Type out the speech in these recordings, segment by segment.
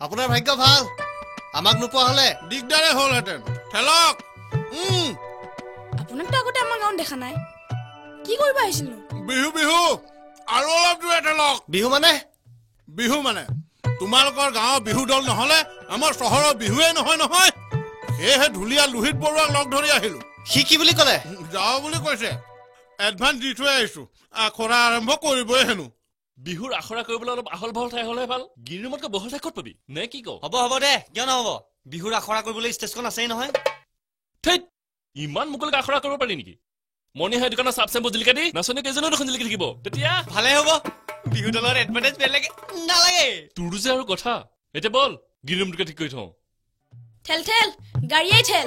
আপোনাৰ ভাগ্য ভাল আমাক নোপোৱা হলে দিগদাৰে হ'লহেঁতেন ঠেলক আপোনাকতো আগতে আমাৰ গাঁৱত দেখা নাই কি কৰিব আহিছিলো বিহু বিহু আৰু অলপ দূৰে ঠেলক বিহু মানে তোমালোকৰ গাঁৱৰ বিহু দল নহলে আমাৰ চহৰৰ বিহুৱে নহয় সেয়েহে ঢুলীয়া লোহিত বৰুৱাক লগ ধৰি আহিলো সি কি বুলি ক'লে যাওঁ বুলি কৈছে এডভান্স দি থৈ আহিছো আখৰা আৰম্ভ কৰিবই হেনো বিহুৰ আখৰা কৰিবলৈ অলপ আহল বহল ঠাই হলে ভাল গিৰিমতকৈ বহল ঠাই ক'ত পাবি নে কি কওঁ হ'ব দে কিয় নহ'ব বিহুৰ আখৰা কৰিবলৈ ষ্টেজখন আছেই নহয় থেইত ইমান মুকলিকে আখৰা কৰিব পাৰি নেকি মনি হয় দোকানৰ চাপ চেম্পু জিলিকা দি নাচনি কেইজনেও দেখোন জিলিকি থাকিব তেতিয়া ভালে হ'ব বিহু দলৰ এডভান্টেজ বেলেগ নালাগে তোৰ যে আৰু কথা এতিয়া বল গিৰিমটোকে ঠিক কৰি থওঁ ঠেল গাড়ীয়ে ঠেল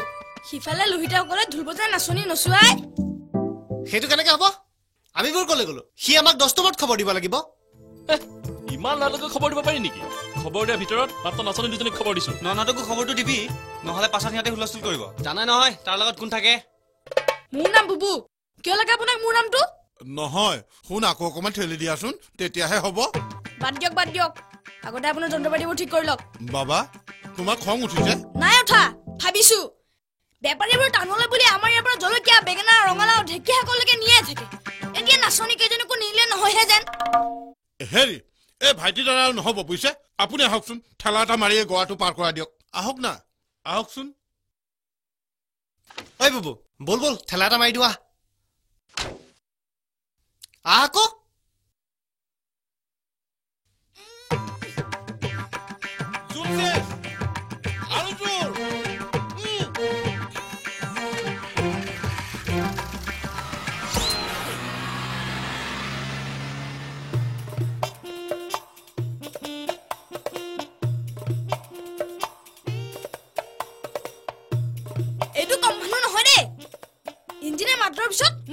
সিফালে লোহিতাসকলে ঢোল বজাই নাচনি নচুৱাই সেইটো কেনেকে হ'ব আমিবোৰ ক'লে গ'লো সি আমাক 10 নম্বৰত খবৰ দিব লাগিব ইমান লালকে খবৰ দিব পাৰি নেকি খবৰ দিয়াৰ ভিতৰত মাত্ৰ নাচনি দুজনীক খবৰ দিছো ননাটোকো খবৰটো দিবি নহলে পাছত সিহঁতে হুলস্থুল কৰিব জানাই নহয় তাৰ লগত কোন থাকে মোৰ নাম বুবু কিয় লাগে আপোনাক মোৰ নামটো নহয় শুন আকৌ অকমান ঠেলি দিয়াচোন তেতিয়াহে হ'ব বাদ দিয়ক আগতে আপোনাৰ যন্ত্ৰপাতিবোৰ ঠিক কৰি লওক বাবা তোমাক খং উঠিছে নাই উঠা ভাবিছো বেপাৰীবোৰ টানলে বুলি আমাৰ ইয়াৰ পৰা জলকীয়া বেঙেনা ৰঙালাও ঢেকীয়া সকলকে নিয়ে থাকে এতিয়া নাচনি কেইজনীকো নিলে নহয়হে যেন হেৰি এই ভাইটি দাদা নহ'ব বুজিছে আপুনি আহকচোন ঠেলা এটা মাৰিয়ে গোৱাটো পাৰ কৰাই দিয়ক আহকচোন ঐ বুবু বল ঠেলা এটা মাৰি দিওঁ আকৌ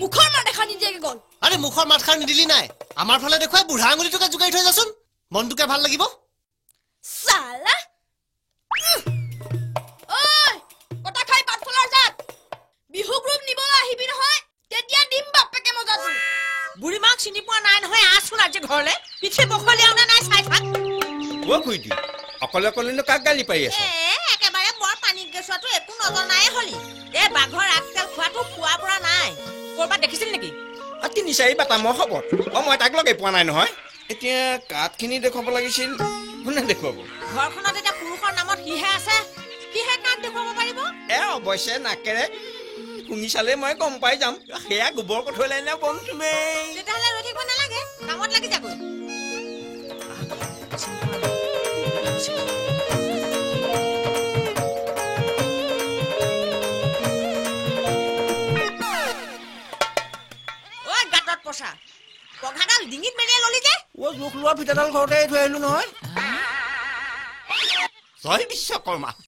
মুখৰ মাত দেখা নিদিয়াকে গ'ল আৰে মুখৰ মাত খাৰ নিদিলি নাই আমাৰ ফালে দেখুৱাই বুঢ়া আঙুলিটোকে জোকাই থৈ যাচোন মনটোকে ভাল লাগিব সালা ঐ কটা খাই পাত ফলাৰ জাত বিহু গ্ৰুপ নিবলৈ আহিবি নহয় তেতিয়া দিম বাপেকে মজাটো বুঢ়ী মাক চিনি পোৱা নাই নহয় আছোন আজি ঘৰলে পিছে বখলি আউনা নাই চাই থাক ও খুইটি অকলে কাক গালি পাই আছে একেবাৰে বৰ পানী গেছুৱাটো একো নজৰ নাই হলি এ বাঘৰ আগতেল খোৱাটো খোৱা পৰা নাই কৰবাত দেখিছিল নেকি তিনি চাৰি বাটা মই খবৰ মই তাক লগে পোৱা নাই নহয় এতিয়া কাঠখিনি দেখুৱাব লাগিছিল কোনে দেখুৱাব ঘৰখনত এতিয়া পুৰুষৰ নামত সিহে আছে সিহে কাক দেখুৱাব পাৰিব অৱশ্যে নাকেৰে শুনি চালে মই গম পাই যাম সেয়া গোবৰ কঠৈ নে বন তুমি তেতিয়াহ'লে ৰৈ থাকিব নালাগে কামত লাগি যাগৈ পঘাডাল ডিঙিত মেৰিয়াই ললি যে জোখ লোৱা ফিটাডাল ঘৰতে থৈ আহিলো নহয় জয় বিশ্বকৰ্মা